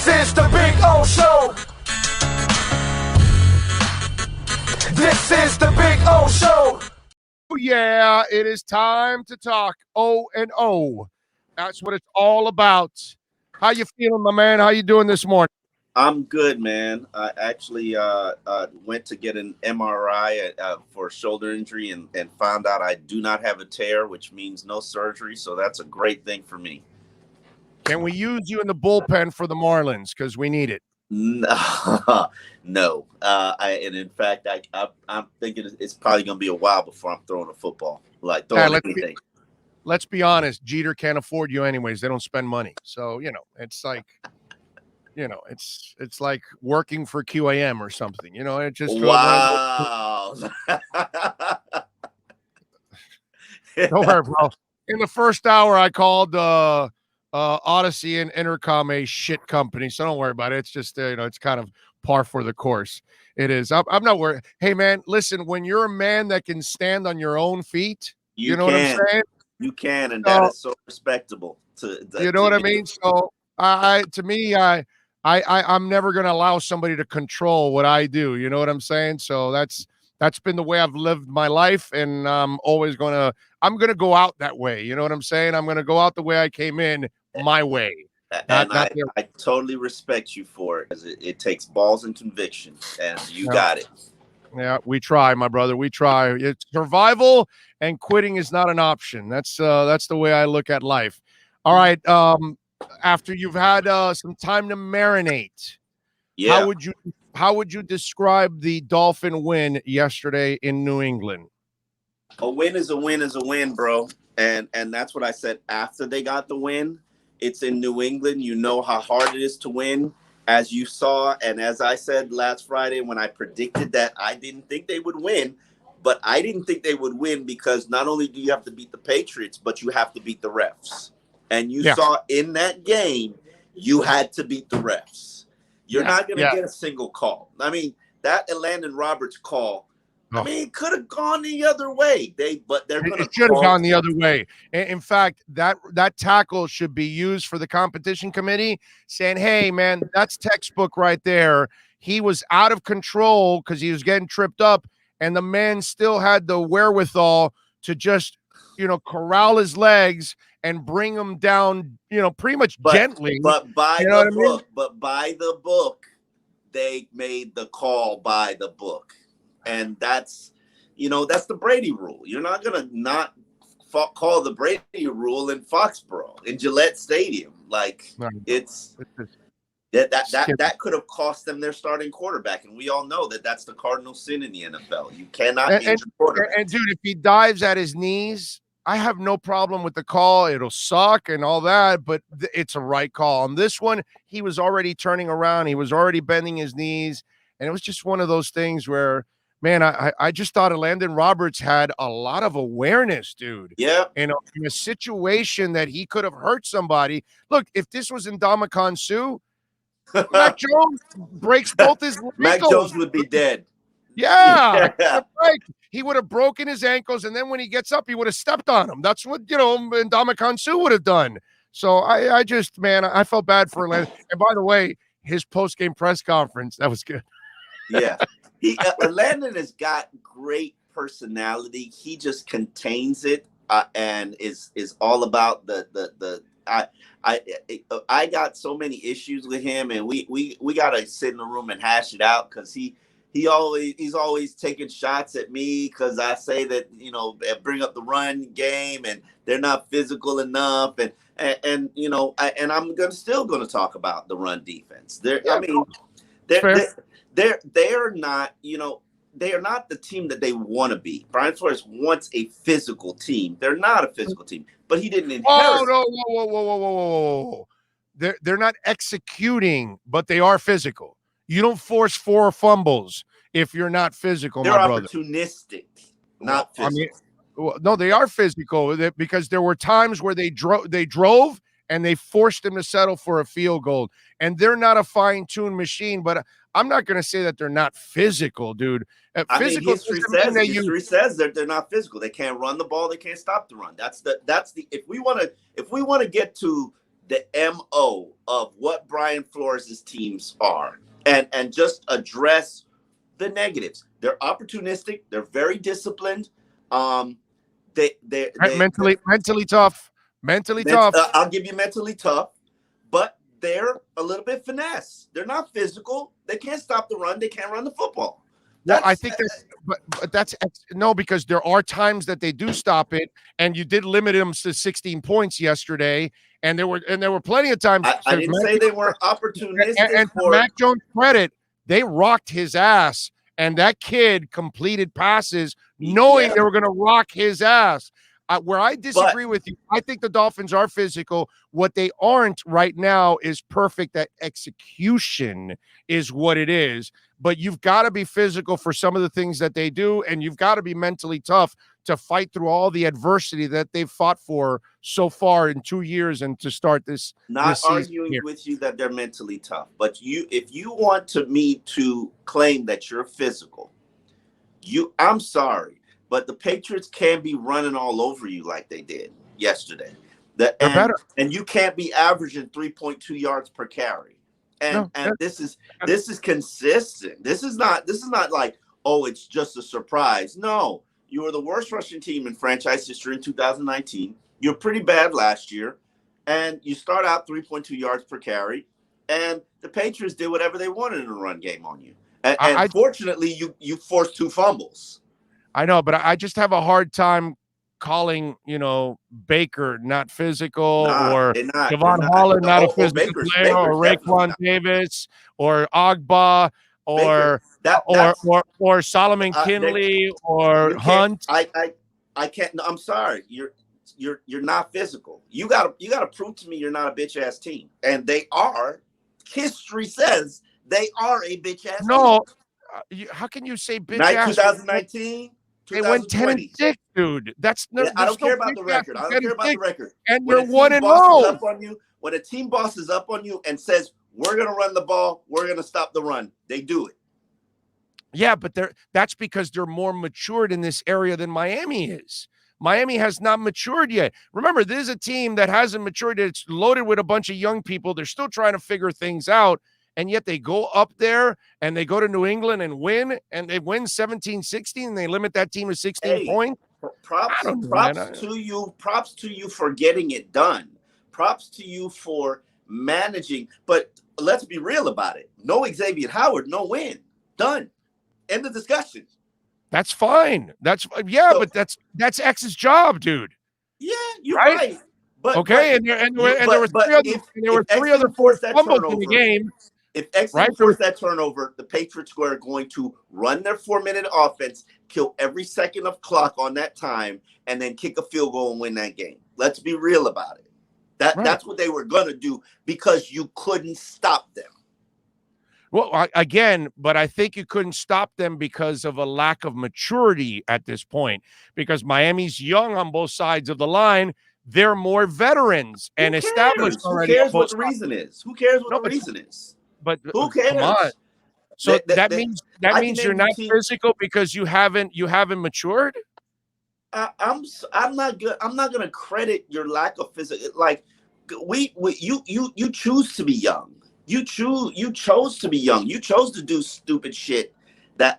This is the Big O Show. This is the Big O Show. Oh, yeah, it is time to talk O&O. That's what it's all about. How you feeling, my man? How you doing this morning? I'm good, man. I actually went to get an MRI for a shoulder injury and found out I do not have a tear, which means no surgery. So that's a great thing for me. Can we use you in the bullpen for the Marlins? Because we need it. No. And in fact, I'm thinking it's probably going to be a while before I'm throwing a football, like throwing anything. Let's be honest. Jeter can't afford you anyways. They don't spend money. So, it's like... it's like working for QAM or something. It just wow. Don't worry, bro. In the first hour, I called Odyssey and Intercom a shit company, so don't worry about it. It's just it's kind of par for the course. It is. I'm not worried. Hey, man, listen. When you're a man that can stand on your own feet, you know what I'm saying? You can, and that is so respectable. You know what I mean? So, I'm never going to allow somebody to control what I do. You know what I'm saying? So that's been the way I've lived my life. And I'm going to go out that way. You know what I'm saying? I'm going to go out the way I came in, my way. I totally respect you for it. It takes balls and conviction, and you got it. Yeah, we try, my brother. We try. It's survival, and quitting is not an option. That's the way I look at life. All right. After you've had some time to marinate, yeah. How would you describe the Dolphin win yesterday in New England? A win is a win is a win, bro. And that's what I said after they got the win. It's in New England. You know how hard it is to win, as you saw. And as I said last Friday when I predicted that I didn't think they would win, but I didn't think they would win because not only do you have to beat the Patriots, but you have to beat the refs. And you saw in that game, you had to beat the refs. You're not going to get a single call. I mean, that Landon Roberts call, it could have gone the other way. But they're going to. It should have gone the other way. In fact, that tackle should be used for the competition committee, saying, "Hey, man, that's textbook right there. He was out of control because he was getting tripped up, and the man still had the wherewithal to just, corral his legs." And bring them down, pretty much gently. But by the book, they made the call by the book, and that's the Brady rule. You're not gonna not call the Brady rule in Foxborough, in Gillette Stadium. Like it's that could have cost them their starting quarterback, and we all know that that's the cardinal sin in the NFL. You cannot injure quarterback. And dude, if he dives at his knees, I have no problem with the call. It'll suck and all that, but it's a right call. On this one, he was already turning around. He was already bending his knees. And it was just one of those things where, man, I just thought Landon Roberts had a lot of awareness, dude. Yeah. In a situation that he could have hurt somebody. Look, if this was Ndamukong Suh, Mac Jones breaks both his ankles. Mac Jones would be dead. Yeah. Right. He would have broken his ankles, and then when he gets up, he would have stepped on him. That's what, Ndamukong Suh would have done. So I felt bad for Landon. And by the way, his post-game press conference, that was good. Yeah. Landon has got great personality. He just contains it and is all about I got so many issues with him, and we got to sit in the room and hash it out because he's always taking shots at me because I say that, bring up the run game and they're not physical enough. And I'm still going to talk about the run defense. They're not, they are not the team that they want to be. Brian Flores wants a physical team. They're not a physical team, but he didn't inherit. Whoa. They're not executing, but they are physical. You don't force 4 fumbles if you're not physical, They're my brother. Opportunistic, not physical. No, they are physical because there were times where they drove and they forced them to settle for a field goal. And they're not a fine-tuned machine, but I'm not going to say that they're not physical, dude. History says that they're not physical. They can't run the ball. They can't stop the run. If we want to get to the MO of what Brian Flores' teams are and just address the negatives. They're opportunistic. They're very disciplined. They're mentally tough. Mentally tough. I'll give you mentally tough, but they're a little bit finesse. They're not physical. They can't stop the run. They can't run the football. Well, I think but that's no, because there are times that they do stop it, and you did limit them to 16 points yesterday, and there were plenty of times. I didn't say they weren't opportunistic. And to Mac Jones' credit, they rocked his ass, and that kid completed passes knowing they were going to rock his ass. Where I disagree with you, I think the Dolphins are physical. What they aren't right now is perfect. That execution is what it is. But you've got to be physical for some of the things that they do, and you've got to be mentally tough to fight through all the adversity that they've fought for so far in 2 years and to start this. Not arguing with you that they're mentally tough, but if you want me to claim that you're physical, I'm sorry. But the Patriots can't be running all over you like they did yesterday. And you can't be averaging 3.2 yards per carry. And this is consistent. This is not like, oh, it's just a surprise. No, you were the worst rushing team in franchise history in 2019. You're pretty bad last year, and you start out 3.2 yards per carry. And the Patriots did whatever they wanted in a run game on you. And fortunately, you forced 2 fumbles. I know, but I just have a hard time calling, Baker not physical or Javon Holland not a physical player or Raekwon Davis or Agba or Solomon Kinley or Hunt. I can't. I'm sorry. You're not physical. You gotta prove to me you're not a bitch ass team, and they are. History says they are a bitch ass. No, how can you say bitch ass? 2019. They went 10-6, dude. I don't care about the record. I don't care about the record. And you're 1-0. When a team boss is up on you and says, we're going to run the ball, we're going to stop the run, they do it. Yeah, but that's because they're more matured in this area than Miami is. Miami has not matured yet. Remember, this is a team that hasn't matured. It's loaded with a bunch of young people. They're still trying to figure things out. And yet they go up there and they go to New England and win, and they win 17-16, and they limit that team to 16 points. Props to you for getting it done. Props to you for managing. But let's be real about it. No Xavier Howard, no win. Done. End of discussion. That's fine. But that's X's job, dude. Yeah, you're right. But there were three other forced fumbles in the game. If X force that turnover, the Patriots are going to run their 4-minute offense, kill every second of clock on that time, and then kick a field goal and win that game. Let's be real about it. That's what they were going to do because you couldn't stop them. Well, but I think you couldn't stop them because of a lack of maturity at this point, because Miami's young on both sides of the line. They're more veterans and established already. Who cares what the reason is? Who cares what the reason is? But who cares? Come on. So that means you're not physical because you haven't matured. I'm not good. I'm not going to credit your lack of physical. Like you choose to be young. You chose to be young. You chose to do stupid shit that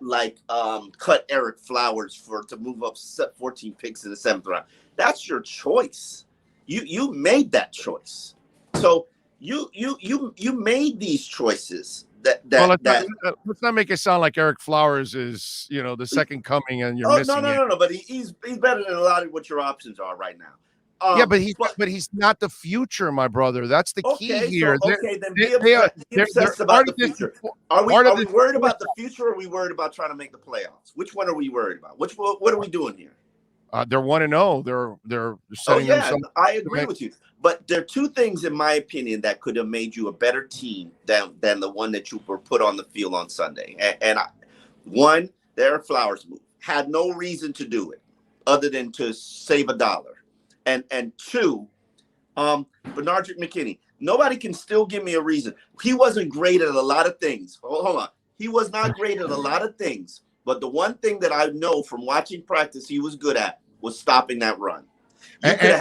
cut Eric Flowers to move up 14 picks in the 7th round. That's your choice. You made that choice. So you made these choices. Let's not make it sound like Eric Flowers is the second coming and you're missing. No. But he's better than a lot of what your options are right now. But he's not the future, my brother. That's the key here. Then be obsessed about the future. Are we worried about the future, or are we worried about trying to make the playoffs? Which one are we worried about? What are we doing here? They're 1-0. They're setting themselves. I agree with you. But there are 2 things, in my opinion, that could have made you a better team than the one that you were put on the field on Sunday. One, the Eric Flowers move had no reason to do it other than to save $1. And 2, Benardrick McKinney. Nobody can still give me a reason. He wasn't great at a lot of things. Hold on. He was not great at a lot of things. But the one thing that I know from watching practice he was good at was stopping that run. You could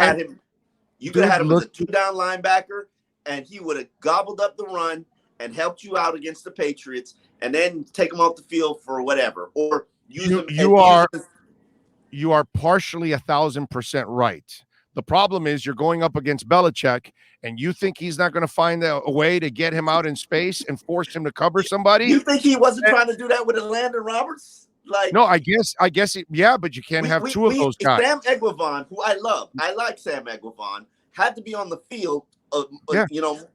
have had him as a 2-down linebacker, and he would have gobbled up the run and helped you out against the Patriots, and then take him off the field for whatever, or use him. You are partially 1,000% right. The problem is you're going up against Belichick, and you think he's not going to find a way to get him out in space and force him to cover somebody. You think he wasn't trying to do that with Landon Roberts? Like, no, I guess, yeah, but you can't have two of those guys. Sam Eguavoen, who I like Sam Eguavoen, had to be on the field,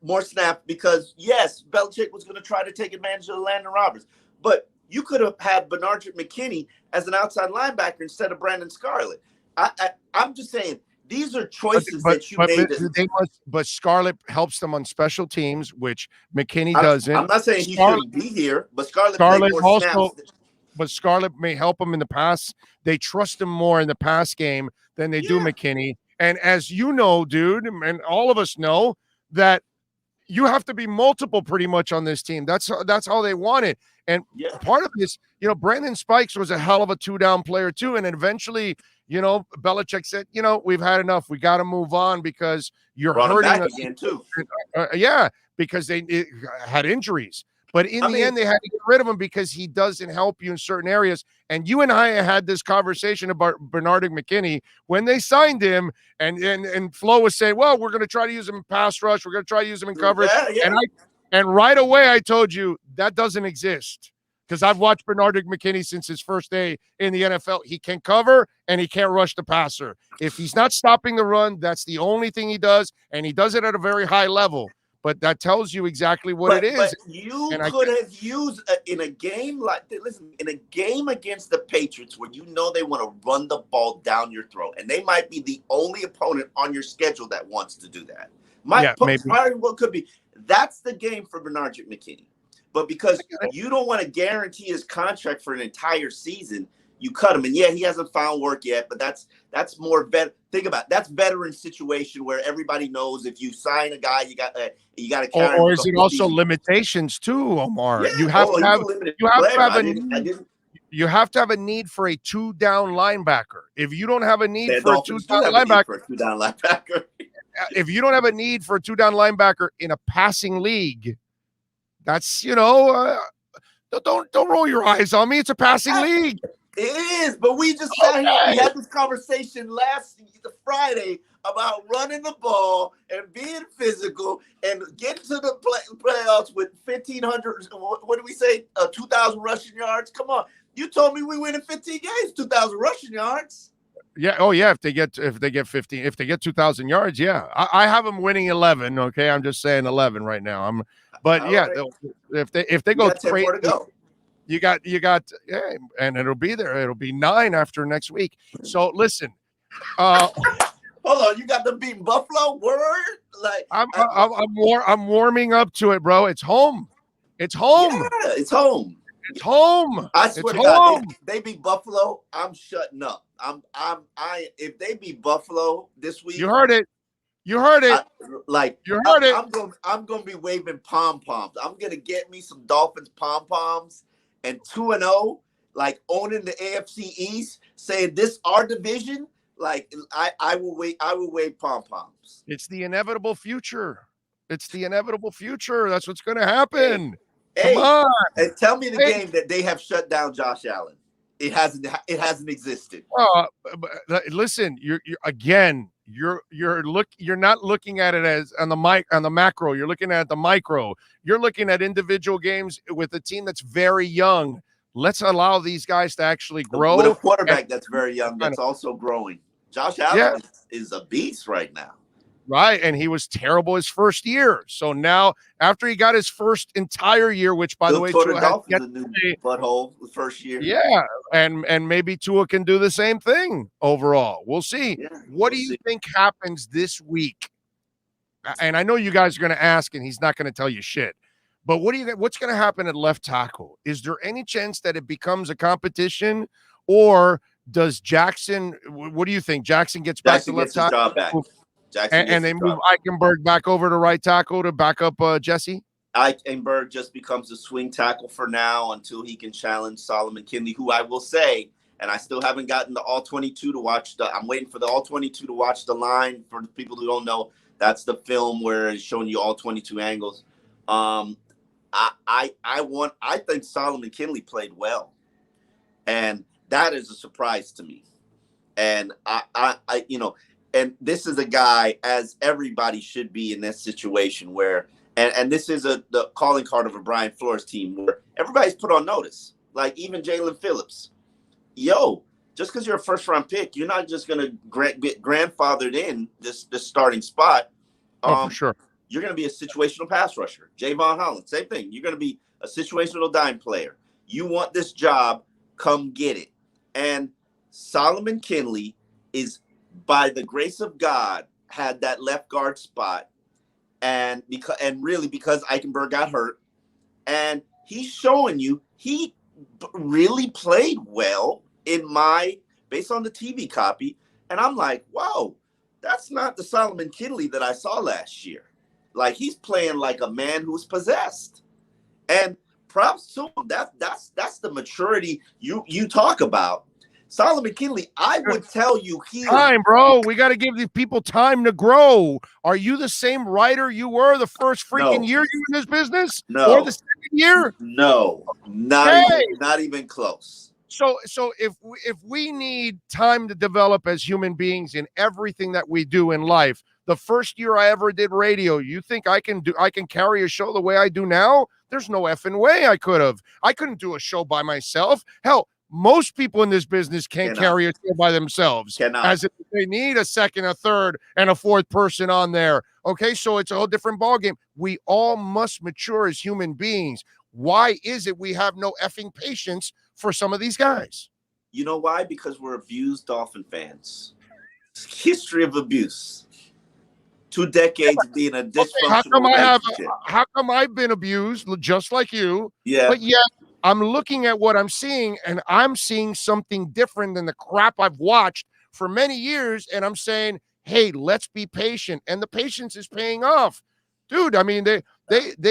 more snaps because yes, Belichick was going to try to take advantage of Landon Roberts, but you could have had Bernard McKinney as an outside linebacker instead of Brandon Scarlett. I'm just saying these are choices that you made. But Scarlett helps them on special teams, which McKinney doesn't. I'm not saying he shouldn't be here, but Scarlett more snaps. But Scarlett may help him in the pass. They trust him more in the pass game than they do McKinney. And as you know, dude, and all of us know that you have to be multiple pretty much on this team. That's how they want it. And part of this, Brandon Spikes was a hell of a 2-down player too. And eventually, Belichick said, we've had enough. We got to move on because you're hurting us again too. Because they had injuries. But in the end, they had to get rid of him because he doesn't help you in certain areas. And you and I had this conversation about Bernard McKinney when they signed him, and Flo was saying, well, we're going to try to use him in pass rush. We're going to try to use him in coverage. Yeah. And right away, I told you that doesn't exist because I've watched Bernard McKinney since his first day in the NFL. He can cover and he can't rush the passer. If he's not stopping the run, that's the only thing he does, and he does it at a very high level. But that tells you exactly what it is. But you could have used in a game in a game against the Patriots where they want to run the ball down your throat, and they might be the only opponent on your schedule that wants to do that. What could be that's the game for Bernard McKinney. But because you don't want to guarantee his contract for an entire season, you cut him. And he hasn't found work yet, but that's more think about it. That's veteran situation where everybody knows if you sign a guy, you got to carry. Or is it also limitations too, Omar? Yeah. You have to have a need for a 2-down linebacker. If you don't have a need for a 2-down linebacker, if you don't have a need for a 2-down linebacker in a passing league, that's don't roll your eyes on me. It's a passing league. It is, but we just sat here. We had this conversation last Friday about running the ball and being physical and getting to the playoffs with 1,500. What do we say? 2,000 rushing yards. Come on, you told me we win in 15 games, 2,000 rushing yards. Yeah. Oh, yeah. If they get 15, if they get 2,000 yards, yeah. I have them winning 11. Okay, I'm just saying 11 right now. If they go crazy. You got, and it'll be there. It'll be 9 after next week. So listen, hold on. You got them beating Buffalo. Word, I'm warming up to it, bro. It's home. It's home. Yeah, it's home. It's home. I swear to God, they beat Buffalo. I'm shutting up. If they beat Buffalo this week, you heard it. You heard it. I'm gonna be waving pom poms. I'm gonna get me some Dolphins pom poms. And 2-0, owning the AFC East, saying this our division, I will wave pom poms. It's the inevitable future. That's what's going to happen. Come on. And tell me the game that they have shut down Josh Allen. It hasn't existed. Listen, you're not looking at it as on the macro. You're looking at the micro. You're looking at individual games with a team that's very young. Let's allow these guys to actually grow. With a quarterback that's very young, that's also growing. Josh Allen is a beast right now. Right, and he was terrible his first year. So now, after he got his first entire year, which by the way, Tua Dolphins a new butthole the first year. Yeah, and maybe Tua can do the same thing overall. We'll see. Yeah, what do you think happens this week? And I know you guys are going to ask, and he's not going to tell you shit. But what's going to happen at left tackle? Is there any chance that it becomes a competition, or does Jackson? What do you think? Jackson gets back to left tackle. And they move Eichenberg back over to right tackle to back up Jesse? Eichenberg just becomes a swing tackle for now until he can challenge Solomon Kinley, who I will say, and I still haven't gotten the All-22 to watch. I'm waiting for the All-22 to watch the line. For the people who don't know, That's the film where it's showing you all 22 angles. I think Solomon Kinley played well, and that is a surprise to me. And I and this is a guy, as everybody should be in this situation where, and this is the calling card of a Brian Flores team where everybody's put on notice. Like even Jalen Phillips, just because you're a first round pick, you're not just gonna get grandfathered in this starting spot. For sure. You're going to be a situational pass rusher. Javon Holland, same thing. You're going to be a situational dime player. You want this job, come get it. And Solomon Kinley is, by the grace of God, had that left guard spot, and because Eichenberg got hurt, and he's showing you he really played well based on the TV copy, and I'm like, wow, that's not the Solomon Kinley that I saw last year. Like he's playing like a man who's possessed, and props to him. That's the maturity you talk about. Solomon Kinley, I would tell you time, bro. We got to give these people time to grow. Are you the same writer you were the first freaking year you were in this business? No. Or the second year? No, not even close. So if we need time to develop as human beings in everything that we do in life, the first year I ever did radio, you think I can carry a show the way I do now? There's no effing way I could have. I couldn't do a show by myself. Hell, most people in this business can't carry a show by themselves. As if they need a second, a third, and a fourth person on there. Okay, so it's a whole different ballgame. We all must mature as human beings. Why is it we have no effing patience for some of these guys? You know why? Because we're abused Dolphin fans. History of abuse. 2 decades of being a dysfunctional relationship. How come I've been abused just like you? Yeah. But yet I'm looking at what I'm seeing, and I'm seeing something different than the crap I've watched for many years, and I'm saying, hey, let's be patient. And the patience is paying off. Dude, I mean, they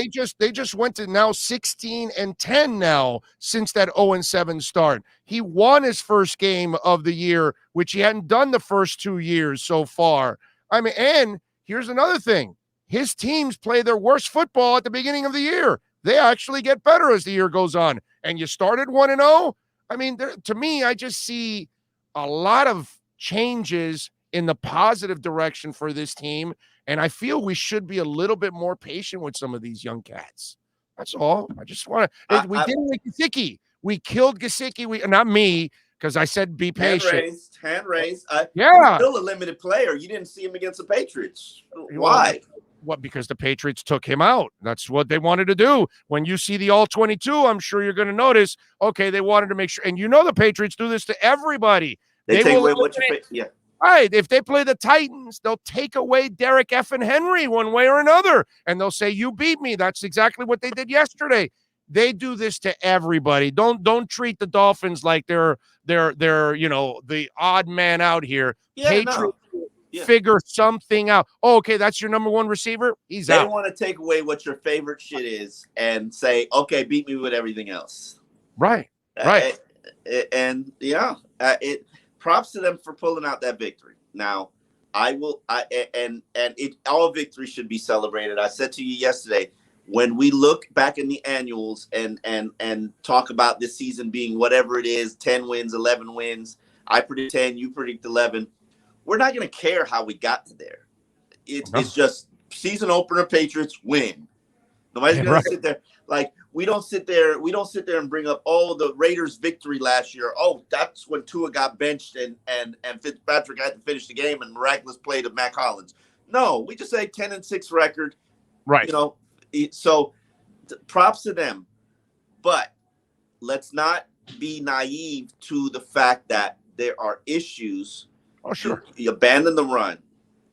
just went to now 16-10 now since that 0-7 start. He won his first game of the year, which he hadn't done the first 2 years so far. I mean, and here's another thing. His teams play their worst football at the beginning of the year. They actually get better as the year goes on. And you started 1-0. I mean, to me, I just see a lot of changes in the positive direction for this team. And I feel we should be a little bit more patient with some of these young cats. That's all. I just want to. We did it with Gesicki. We killed Gesicki. Not me, because I said be patient. Hand raised. Yeah. He's still a limited player. You didn't see him against the Patriots. Why? What? Because the Patriots took him out. That's what they wanted to do. When you see the all-22, I'm sure you're going to notice, okay, they wanted to make sure. And you know the Patriots do this to everybody. They take away what you – yeah. Right. If they play the Titans, they'll take away Derek effing Henry one way or another. And they'll say, you beat me. That's exactly what they did yesterday. They do this to everybody. Don't treat the Dolphins like they're the odd man out here. Yeah, Patriots figure something out. Oh, okay, that's your number one receiver. He's out. They want to take away what your favorite shit is and say, okay, beat me with everything else. Right. Right. And props to them for pulling out that victory. Now, all victory should be celebrated. I said to you yesterday, when we look back in the annuals and talk about this season being whatever it is, 10 wins, 11 wins, I predict 10, you predict 11. We're not going to care how we got to there. It's just season opener, Patriots win. Nobody's going to sit there. Like, we don't sit there and bring up, the Raiders' victory last year. Oh, that's when Tua got benched and Fitzpatrick had to finish the game and miraculous play to Mac Hollins. No, we just say 10-6 record. Right. So props to them. But let's not be naive to the fact that there are issues. Oh, sure. You abandoned the run,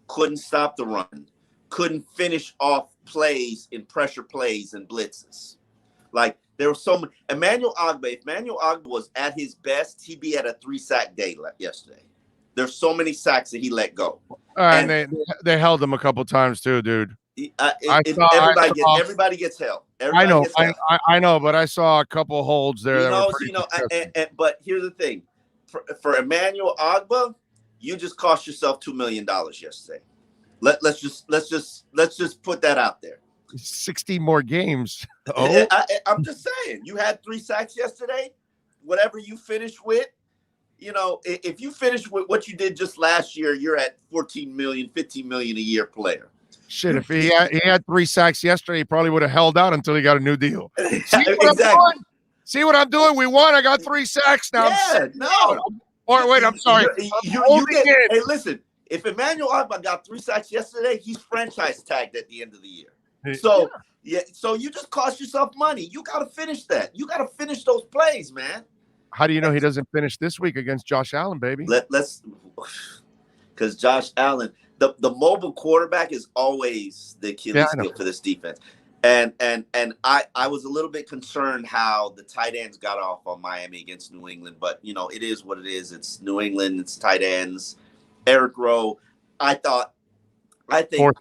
couldn't stop the run, couldn't finish off plays in pressure plays and blitzes. Like, there were so many. If Emmanuel Ogbah was at his best, he'd be at a 3-sack day yesterday. There's so many sacks that he let go. And they held him a couple times too, dude. Everybody gets held. I know, but I saw a couple holds there. But here's the thing. For Emmanuel Ogbah, you just cost yourself $2 million yesterday. Let's just put that out there. 60 more games. Oh, I'm just saying, you had 3 sacks yesterday. Whatever you finish with, if you finish with what you did just last year, you're at 14 million, 15 million a year player. shit. If he had 3 sacks yesterday, he probably would have held out until he got a new deal. See what I'm doing? See what I'm doing? We won. I got 3 sacks now. Yeah, no. Or wait, I'm sorry. Hey, listen. If Emmanuel Ogbah got 3 sacks yesterday, he's franchise tagged at the end of the year. So so you just cost yourself money. You got to finish that. You got to finish those plays, man. How do you know he doesn't finish this week against Josh Allen, baby? Let's because Josh Allen, the mobile quarterback is always the Achilles heel for this defense. And I was a little bit concerned how the tight ends got off on Miami against New England, but it is what it is. It's New England, it's tight ends. Eric Rowe, I think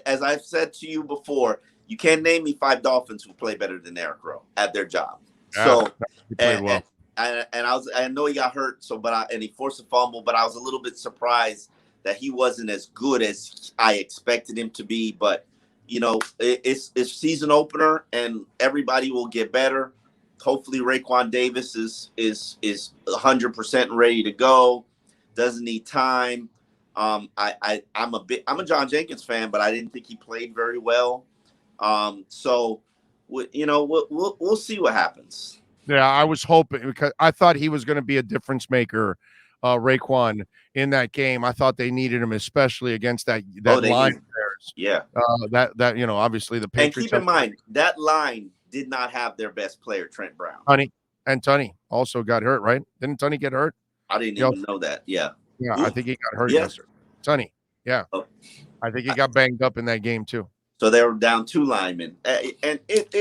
as I've said to you before, you can't name me 5 Dolphins who play better than Eric Rowe at their job. So I know he got hurt, and he forced a fumble, but I was a little bit surprised that he wasn't as good as I expected him to be. But it's season opener, and everybody will get better. Hopefully, Raekwon Davis is 100% ready to go. Doesn't need time. I'm a John Jenkins fan, but I didn't think he played very well. So we'll see what happens. Yeah, I was hoping, because I thought he was going to be a difference maker, Raekwon, in that game. I thought they needed him, especially against that line of theirs. Yeah. Obviously the Patriots. And keep in mind, that line did not have their best player, Trent Brown. Tunney also got hurt, right? Didn't Tunney get hurt? I didn't even know that. Yeah. Yeah, I think he got hurt yesterday. Tunney. Yeah. Oh. I think he got banged up in that game too. So they were down 2 linemen. And it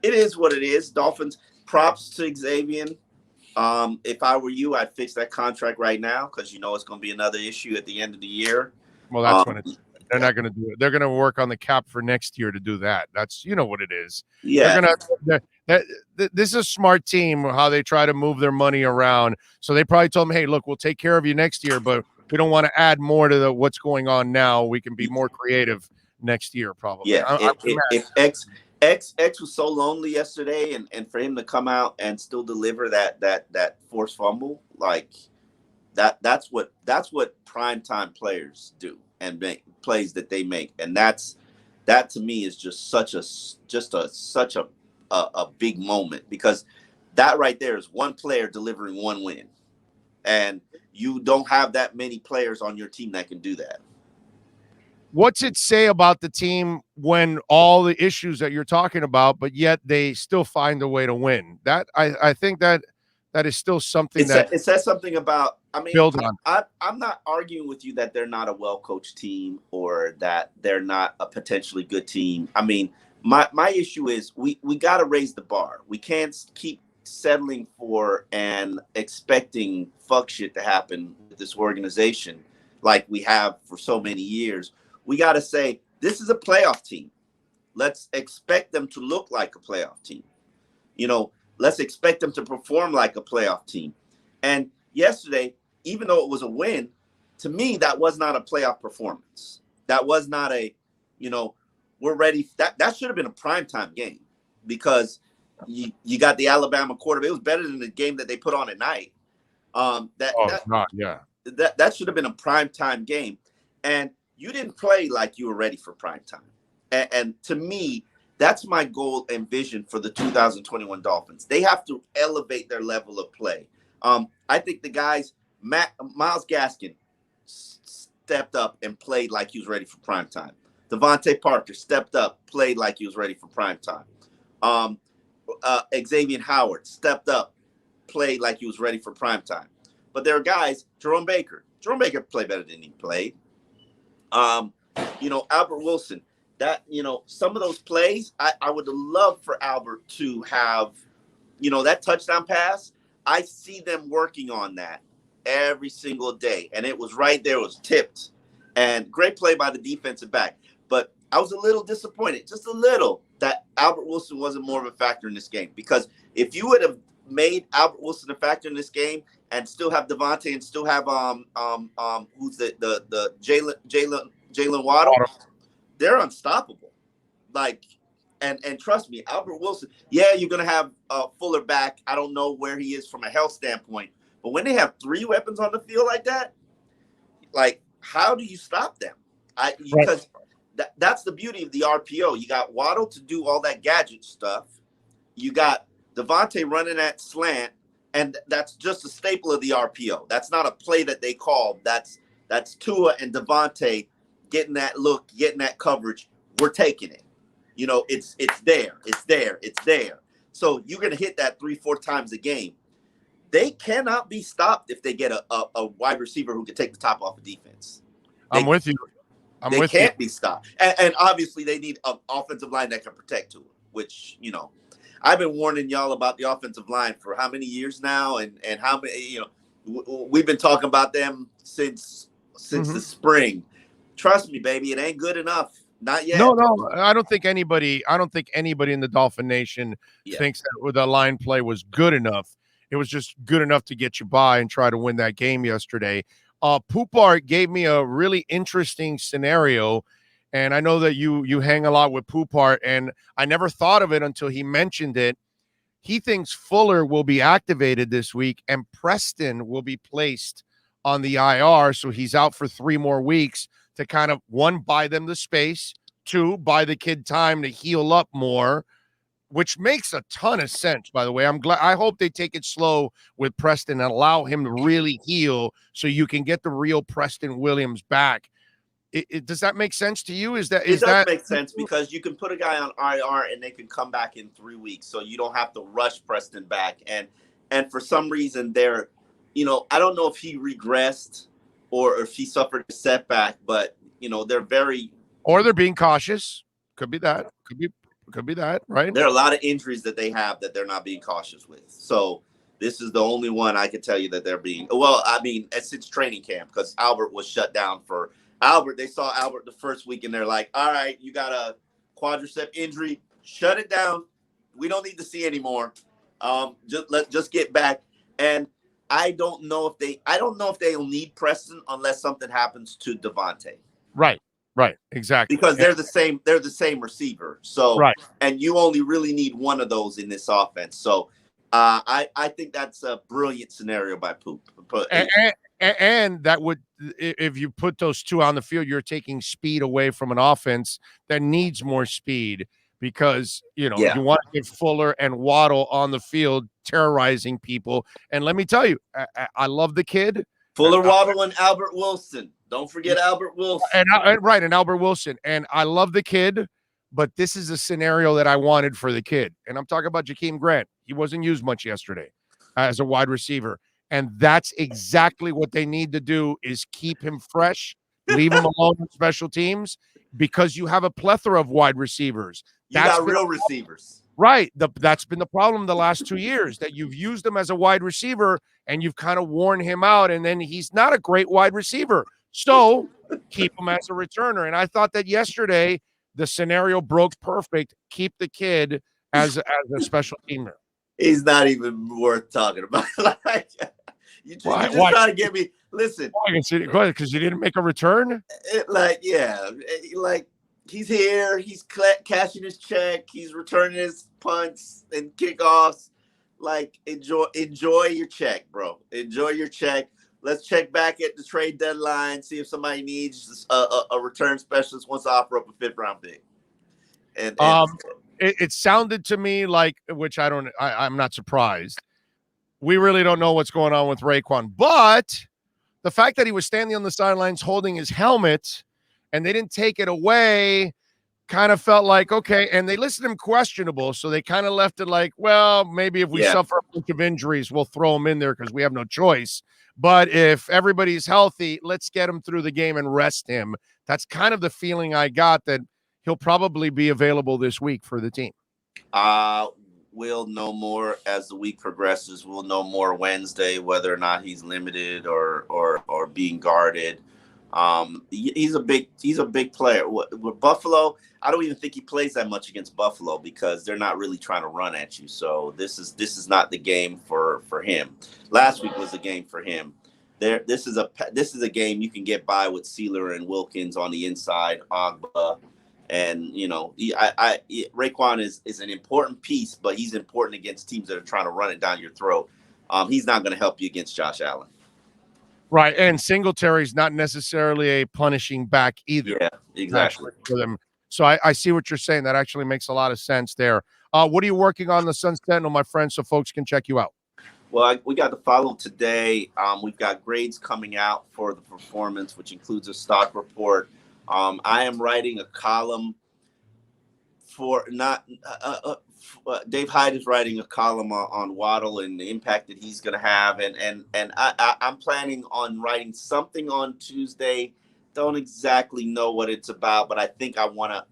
is what it is. Dolphins, props to Xavier. If I were you, I'd fix that contract right now, because it's going to be another issue at the end of the year. Well, that's when they're not going to do it. They're going to work on the cap for next year to do that. That's what it is. Yeah. This is a smart team, how they try to move their money around. So they probably told them, hey, look, we'll take care of you next year, but we don't want to add more to what's going on now. We can be more creative next year, probably. Yeah. If X was so lonely yesterday, and for him to come out and still deliver that forced fumble, like that's what primetime players do, and make plays that they make. And that to me is just such a big moment, because that right there is one player delivering one win, and you don't have that many players on your team that can do that. What's it say about the team when all the issues that you're talking about, but yet they still find a way to win? That I think that is still something it says something about. I mean, I'm not arguing with you that they're not a well-coached team, or that they're not a potentially good team. I mean, my issue is we got to raise the bar. We can't keep settling for and expecting fuck shit to happen with this organization like we have for so many years. We got to say, this is a playoff team. Let's expect them to look like a playoff team. Let's expect them to perform like a playoff team. And yesterday, even though it was a win, to me, that was not a playoff performance. That was not we're ready. That should have been a primetime game, because you got the Alabama quarterback. It was better than the game that they put on at night. That should have been a primetime game. And you didn't play like you were ready for primetime. And to me, that's my goal and vision for the 2021 Dolphins. They have to elevate their level of play. I think the guys, Myles Gaskin stepped up and played like he was ready for primetime. Devontae Parker stepped up, played like he was ready for primetime. Xavier Howard stepped up, played like he was ready for primetime. But there are guys, Jerome Baker played better than he played. Albert Wilson, some of those plays, I would love for Albert to have, that touchdown pass. I see them working on that every single day. And it was right there, it was tipped. And great play by the defensive back. But I was a little disappointed, just a little, that Albert Wilson wasn't more of a factor in this game. Because if you would have made Albert Wilson a factor in this game and still have Devontae and still have who's the Jalen Jalen Waddle, they're unstoppable. Like, and trust me, Albert Wilson, yeah, you're going to have Fuller back. I don't know where he is from a health standpoint. But when they have 3 weapons on the field like that, like, how do you stop them? Because that's the beauty of the RPO. You got Waddle to do all that gadget stuff. You got Devontae running that slant, and that's just a staple of the RPO. That's not a play that they call. That's Tua and Devontae getting that look, getting that coverage. We're taking it. You know, it's there. It's there. It's there. So you're going to hit that 3-4 times a game. They cannot be stopped if they get a wide receiver who can take the top off of defense. I'm with you. They can't be stopped. And obviously they need an offensive line that can protect Tua, which, you know, I've been warning y'all about the offensive line for how many years now, and how many, you know, we've been talking about them since the spring. Trust me, baby, it ain't good enough. Not yet. No, I don't think anybody in the Dolphin Nation thinks that the line play was good enough. It was just good enough to get you by and try to win that game yesterday. Poupart gave me a really interesting scenario, and I know that you hang a lot with Poupart, and I never thought of it until he mentioned it. He thinks Fuller will be activated this week, and Preston will be placed on the IR, so he's out for 3 more weeks to kind of, 1, buy them the space, 2, buy the kid time to heal up more, which makes a ton of sense, by the way. I hope they take it slow with Preston and allow him to really heal so you can get the real Preston Williams back. Does that make sense to you? It does make sense, because you can put a guy on IR and they can come back in 3 weeks, so you don't have to rush Preston back. And for some reason, they're, you know, I don't know if he regressed or if he suffered a setback, but, you know, they're being cautious. Could be that. Could be that, right? There are a lot of injuries that they have that they're not being cautious with. So this is the only one I can tell you that they're being, well, I mean, since training camp, because Albert was shut down for Albert. They saw Albert the first week and they're like, all right, you got a quadricep injury, shut it down. We don't need to see anymore. Just get back. And I don't know if they'll need Preston unless something happens to Devontae. Right, exactly. Because they're the same receiver. So, and you only really need one of those in this offense. So, I think that's a brilliant scenario by Poop. And that would, if you put those 2 on the field, you're taking speed away from an offense that needs more speed, because, you know, you want to get Fuller and Waddle on the field terrorizing people. And let me tell you, I love the kid. Fuller, Waddle, and Albert Wilson. Don't forget Albert Wilson. And Albert Wilson. And I love the kid, but this is a scenario that I wanted for the kid. And I'm talking about Jakeem Grant. He wasn't used much yesterday as a wide receiver. And that's exactly what they need to do, is keep him fresh, leave him alone in special teams, because you have a plethora of wide receivers. You got real receivers. Right. That's been the problem the last 2 years, that you've used him as a wide receiver and you've kind of worn him out, and then he's not a great wide receiver. So keep him as a returner. And I thought that yesterday the scenario broke perfect. Keep the kid as a special teamer. He's not even worth talking about. You're just trying to get me. Listen. Because he didn't make a return? He's here. He's cashing his check. He's returning his punts and kickoffs. Like, enjoy your check, bro. Enjoy your check. Let's check back at the trade deadline, see if somebody needs a return specialist, wants to offer up a 5th-round pick. And it sounded to me like, which I'm not surprised. We really don't know what's going on with Raekwon, but the fact that he was standing on the sidelines holding his helmet and they didn't take it away kind of felt like, okay, and they listed him questionable, so they kind of left it like, well, maybe if we suffer a bunch of injuries, we'll throw him in there because we have no choice. But if everybody's healthy, let's get him through the game and rest him. That's kind of the feeling I got, that he'll probably be available this week for the team. We'll know more as the week progresses. We'll know more Wednesday whether or not he's limited or being guarded. He's a big player. With Buffalo, I don't even think he plays that much against Buffalo because they're not really trying to run at you. So this is not the game for him. Last week was the game for him. This is a game you can get by with Sealer and Wilkins on the inside, Agba, and Raekwon is an important piece, but he's important against teams that are trying to run it down your throat. He's not going to help you against Josh Allen. Right, and Singletary's not necessarily a punishing back either. Yeah, exactly. For them. So I see what you're saying. That actually makes a lot of sense there. What are you working on the Sun Sentinel, my friend, so folks can check you out? Well, we got to follow today. We've got grades coming out for the performance, which includes a stock report. I am writing a column for Dave Hyde is writing a column on Waddle and the impact that he's going to have, and I'm planning on writing something on Tuesday. Don't exactly know what it's about, but I think I wanna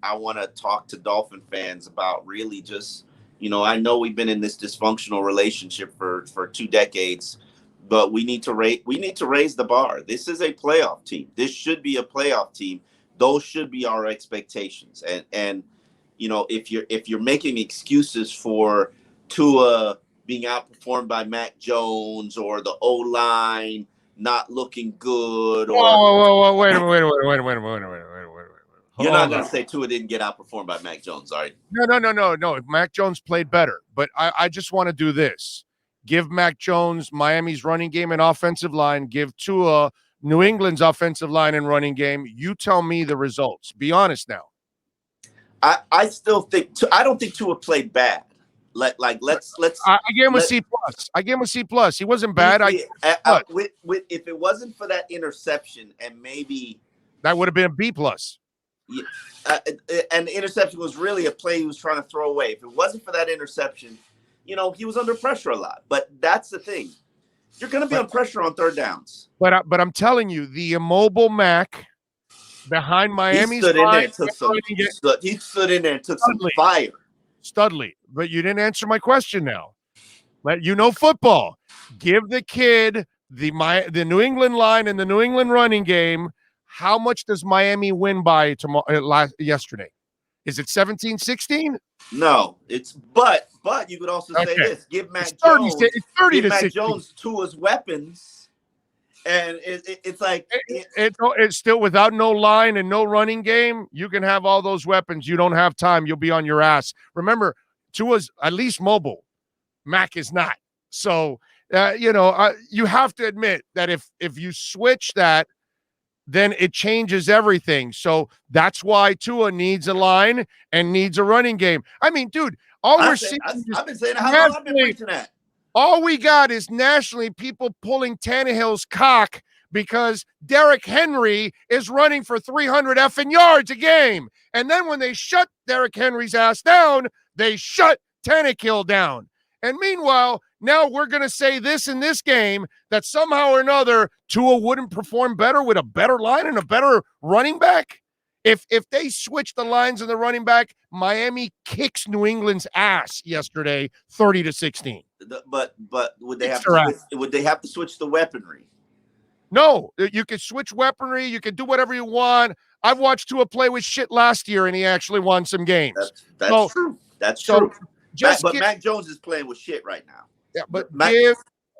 talk to Dolphin fans about really just, I know we've been in this dysfunctional relationship for 2 decades, but we need to raise the bar. This is a playoff team. This should be a playoff team. Those should be our expectations. And if you're making excuses for Tua being outperformed by Mac Jones or the O-line not looking good, or whoa, wait a minute. You're not going to say Tua didn't get outperformed by Mac Jones, are you? No. Mac Jones played better, but I just want to do this. Give Mac Jones Miami's running game and offensive line. Give Tua New England's offensive line and running game. You tell me the results. Be honest now. I still think I don't think Tua played bad. Let's. I gave him a C plus. I gave him a C plus. He wasn't bad. If it wasn't for that interception, and maybe that would have been a B plus. Yeah, and the interception was really a play he was trying to throw away. If it wasn't for that interception, he was under pressure a lot. But that's the thing. You're going to be on pressure on third downs. But I'm telling you, the immobile Mac behind Miami's line. He stood in there and took some fire. Studley, but you didn't answer my question now. Football. Give the kid the New England line and the New England running game. How much does Miami win by yesterday? Is it 17-16? No, but you could also say this: give Mac Jones, it's 30 to 16. Jones Tua's weapons, and it's like it's still without no line and no running game. You can have all those weapons. You don't have time. You'll be on your ass. Remember, Tua's at least mobile. Mac is not. So you have to admit that if you switch that, then it changes everything. So that's why Tua needs a line and needs a running game. I mean, dude, I've been saying how long I've been preaching that. All we got is nationally people pulling Tannehill's cock because Derrick Henry is running for 300 effing yards a game. And then when they shut Derrick Henry's ass down, they shut Tannehill down. And meanwhile, now we're going to say this in this game that somehow or another Tua wouldn't perform better with a better line and a better running back. If they switch the lines and the running back, Miami kicks New England's ass yesterday, 30-16. But would they have to switch the weaponry? No, you could switch weaponry. You can do whatever you want. I've watched Tua play with shit last year, and he actually won some games. That's true. That's true. Mac Jones is playing with shit right now. Yeah, but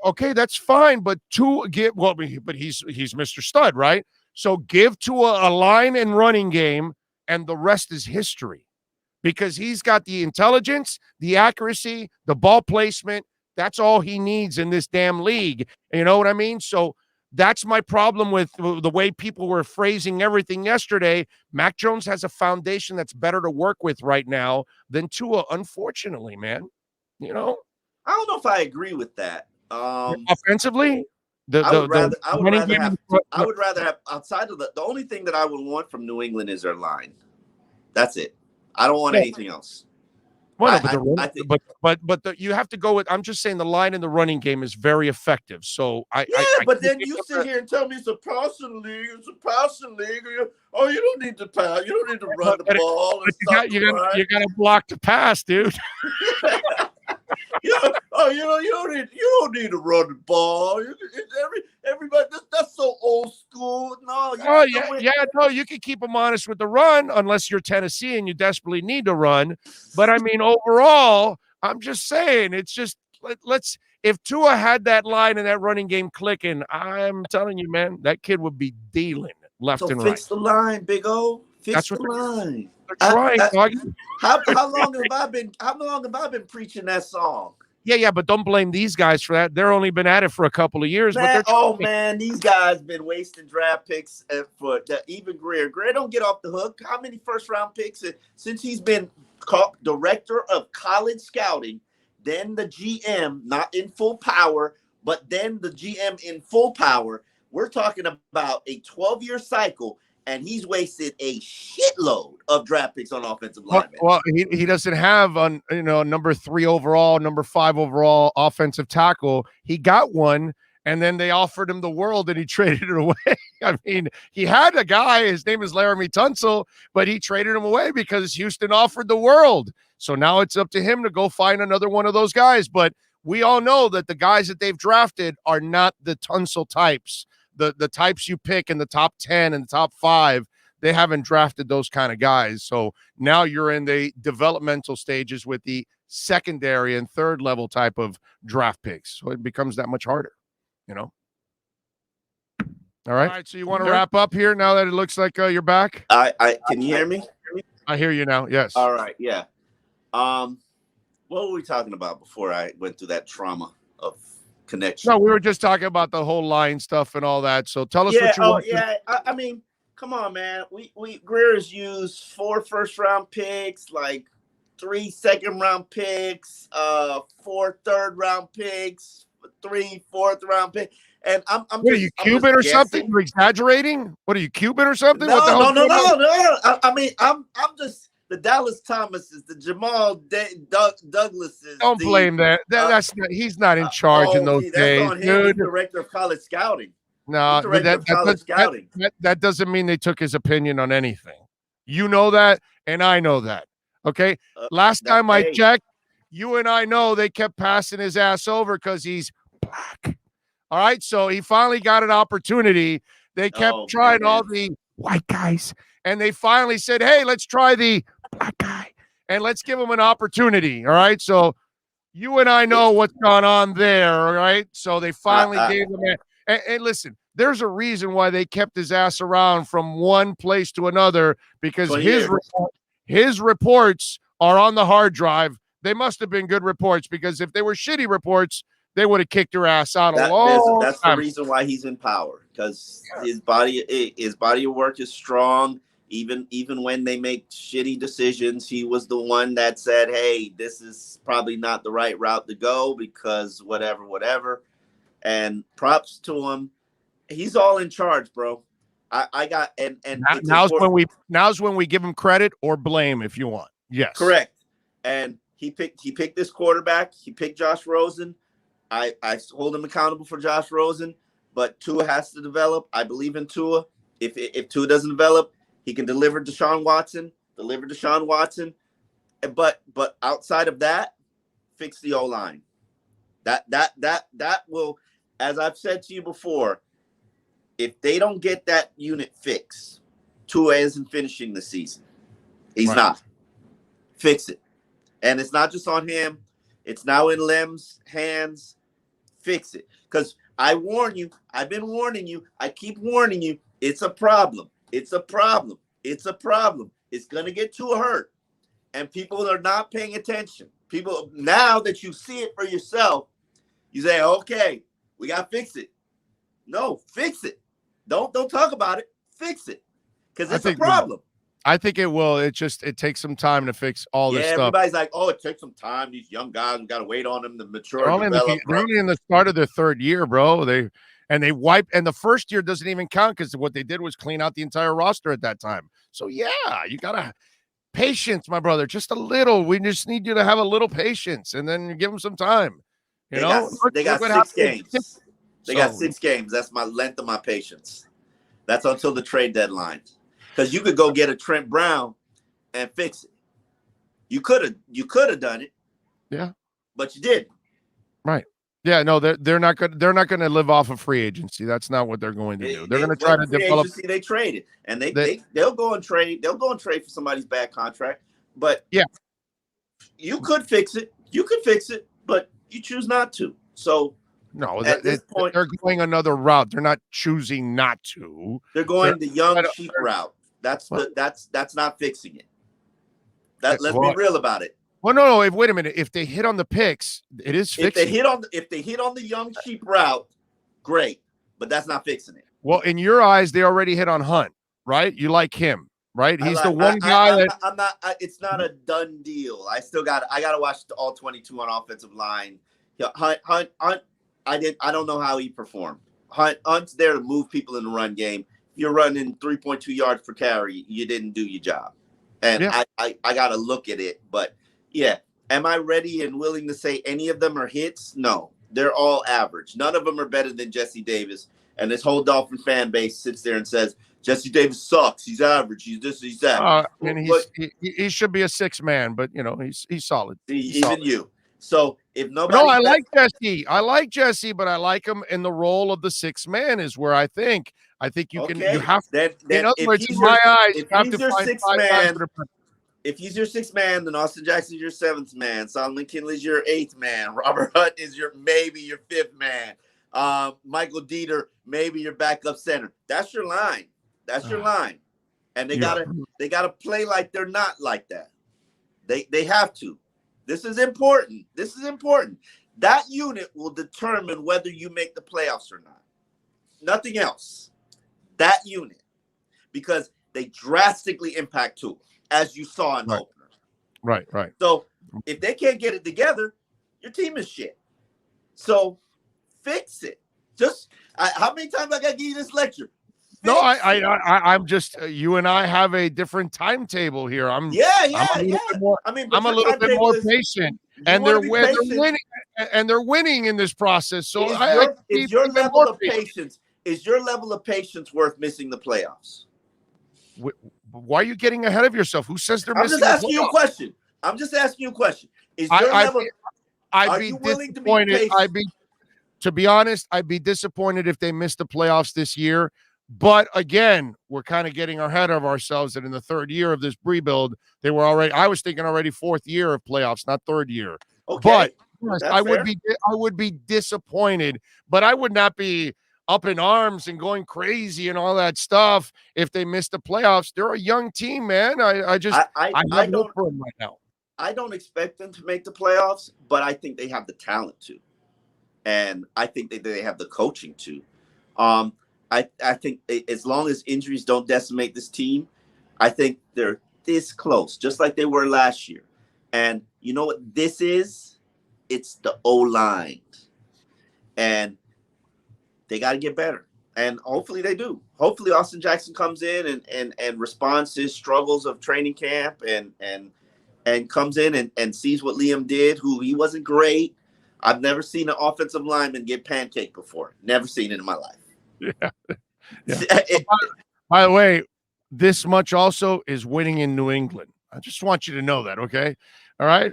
okay, that's fine. But he's Mr. Stud, right? So give Tua a line and running game, and the rest is history, because he's got the intelligence, the accuracy, the ball placement. That's all he needs in this damn league. You know what I mean? So that's my problem with the way people were phrasing everything yesterday. Mac Jones has a foundation that's better to work with right now than Tua, unfortunately, man. I don't know if I agree with that. Offensively, I would rather have outside of the only thing that I would want from New England is their line. That's it. I don't want anything else. Well, you have to go with. I'm just saying the line in the running game is very effective. So but then you sit here and tell me it's a passing league. It's a passing league. Oh, you don't need to pass. You don't need to run the ball. You got to block the pass, dude. You don't need to run the ball. Everybody, that's so old school. No. You can keep them honest with the run unless you're Tennessee and you desperately need to run. But I mean, overall, I'm just saying, it's just if Tua had that line and that running game clicking, I'm telling you, man, that kid would be dealing left So and right. fix the line, Big O. Fix That's the what line. they're trying, dog. How long have I been preaching that song? Yeah, but don't blame these guys for that. They're only been at it for a couple of years, but they're trying. Man, these guys been wasting draft picks for even Grier. Grier don't get off the hook. How many first-round picks since he's been director of college scouting, then the GM, not in full power, but then the GM in full power? We're talking about a 12-year cycle, and he's wasted a shitload of draft picks on offensive linemen. Well, he doesn't have number 3 overall, number 5 overall offensive tackle. He got one, and then they offered him the world, and he traded it away. I mean, he had a guy. His name is Laramie Tunsil, but he traded him away because Houston offered the world. So now it's up to him to go find another one of those guys. But we all know that the guys that they've drafted are not the Tunsil types. The types you pick in the top 10 and the top 5, they haven't drafted those kind of guys. So now you're in the developmental stages with the secondary and third level type of draft picks. So it becomes that much harder, All right. So you want to wrap up here now that it looks like you're back? I can you hear me? I hear you now. Yes. All right. Yeah. What were we talking about before I went through that trauma of connection? No, we were just talking about the whole line stuff and all that. So tell us what you want. I mean, come on, man. Grier has used 4 first-round picks, like 3 second-round picks, 4 third-round picks, 3 fourth-round picks. And I'm what, are you Cuban or something? You're exaggerating? What are you, Cuban or something? No. I mean, I'm just the Dallas Thomases, the Jamal Douglases. Don't blame that. That's not, he's not in charge in those days, on him. dude. He's director of college scouting. No, that doesn't mean they took his opinion on anything. You know that, and I know that. Okay. Last time I checked, you and I know they kept passing his ass over because he's black. All right. So he finally got an opportunity. They kept trying all the white guys, and they finally said, hey, let's try the black guy and let's give him an opportunity. All right. So you and I know what's gone on there. All right. So they finally gave him and listen, there's a reason why they kept his ass around from one place to another, because his reports are on the hard drive. They must have been good reports, because if they were shitty reports, they would have kicked your ass out a long That's time. The reason why he's in power, because his body of work is strong. Even when they make shitty decisions, he was the one that said, hey, this is probably not the right route to go because whatever. And props to him. He's all in charge, bro. I got and now's when we give him credit or blame if you want. Yes. Correct. And he picked this quarterback. He picked Josh Rosen. I hold him accountable for Josh Rosen, but Tua has to develop. I believe in Tua. If Tua doesn't develop, he can deliver Deshaun Watson. But outside of that, fix the O-line. That will, as I've said to you before, if they don't get that unit fixed, Tua isn't finishing the season. He's not. Fix it. And it's not just on him. It's now in Lem's hands. Fix it. Because I warn you, I've been warning you, I keep warning you, it's a problem. It's a problem. It's going to get Tua hurt. And people are not paying attention. People, now that you see it for yourself, you say, okay, we got to fix it. No, fix it. Don't talk about it. Fix it. Because it's a problem. I think it will. It takes some time to fix all this stuff. Everybody's like, oh, it takes some time. These young guys, we got to wait on them to mature. They're only in the start of their third year, bro. They wipe, and the first year doesn't even count because what they did was clean out the entire roster at that time. So yeah, you gotta patience, my brother. Just a little. We just need you to have a little patience, and then you give them some time. They got 6 games. They got 6 games. That's my length of my patience. That's until the trade deadline. Because you could go get a Trent Brown and fix it. You could have done it. Yeah. But you didn't. Right. Yeah, no, they're not going to live off of free agency. That's not what they're going to do. They're going to try to develop. Agency, they traded, and they'll go and trade. They'll go and trade for somebody's bad contract. But yeah, you could fix it. You could fix it, but you choose not to. So No, at this point, they're going another route. They're not choosing not to. they're going the young sheep route. That's not fixing it. Let's be real about it. Well, no. Wait a minute. If they hit on the picks, it is fixing. If they hit on the young sheep route, great, but that's not fixing it. Well, in your eyes, they already hit on Hunt, right? You like him, right? He's the one guy it's not a done deal. I got to watch all 22 on offensive line. Hunt. I don't know how he performed. Hunt's there to move people in the run game. If you're running 3.2 yards per carry, you didn't do your job. And yeah. I got to look at it. But, yeah, am I ready and willing to say any of them are hits? No, they're all average. None of them are better than Jesse Davis. And this whole Dolphin fan base sits there and says, Jesse Davis sucks. He's average. He's this, he's that. He should be a 6-man, but, he's solid. Even solid. You. So if nobody, no, I like Jesse. I like Jesse, but I like him in the role of the 6-man is where I think you can. You have to. In other words, in my eyes, you have to find 5 guys. If he's your 6th man, then Austin Jackson's your 7th man. Solomon Kinley's your 8th man. Robert Hunt is maybe your 5th man. Michael Dieter, maybe your backup center. That's your line. That's your line. And they gotta play like they're not like that. They have to. This is important. That unit will determine whether you make the playoffs or not. Nothing else. That unit. Because they drastically impact Tua, as you saw in the opener. Right. So if they can't get it together, your team is shit. So fix it. Just how many times I got to give you this lecture? I'm just you and I have a different timetable here. I'm a little bit more patient, and they're winning, and they're winning in this process. So is your level of patience worth missing the playoffs? Why are you getting ahead of yourself? Who says they're missing? I'm just asking you a question. Is your level? Are you willing to be patient? To be honest, I'd be disappointed if they missed the playoffs this year. But again, we're kind of getting ahead of ourselves that in the 3rd year of this rebuild, I was thinking already 4th year of playoffs, not 3rd year. Okay. But I would be disappointed, but I would not be up in arms and going crazy and all that stuff if they missed the playoffs. They're a young team, man. I have hope for them right now. I don't expect them to make the playoffs, but I think they have the talent to. And I think that they have the coaching to. I think as long as injuries don't decimate this team, I think they're this close, just like they were last year. And you know what this is? It's the O-line. And they got to get better. And hopefully they do. Hopefully Austin Jackson comes in and responds to his struggles of training camp and comes in and sees what Liam did, who he wasn't great. I've never seen an offensive lineman get pancaked before. Never seen it in my life. Yeah. By the way, this much also is winning in New England. I just want you to know that, okay? All right?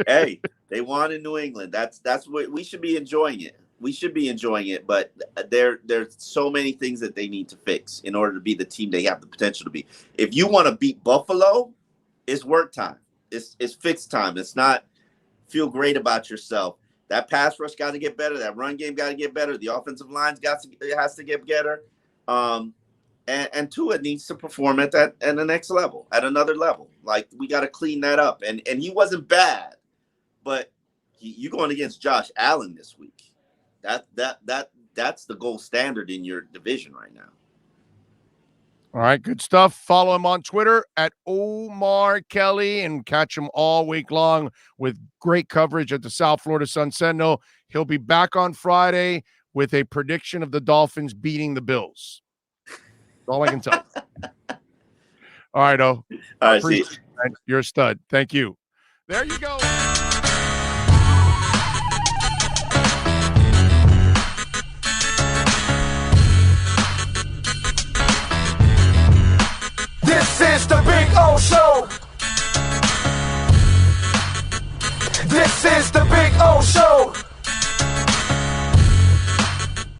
Hey, they won in New England. That's what we should be enjoying it. But there's so many things that they need to fix in order to be the team they have the potential to be. If you want to beat Buffalo, it's work time. It's fixed time. It's not feel great about yourself. That pass rush got to get better. That run game got to get better. The offensive line has to get better. And Tua needs to perform at the next level, at another level. Like, we got to clean that up. And he wasn't bad, but you going against Josh Allen this week. That's the gold standard in your division right now. All right, good stuff. Follow him on Twitter at Omar Kelly and catch him all week long with great coverage at the South Florida Sun Sentinel. He'll be back on Friday with a prediction of the Dolphins beating the Bills. That's all I can tell you. All right, all right, see you. You're a stud. Thank you. There you go.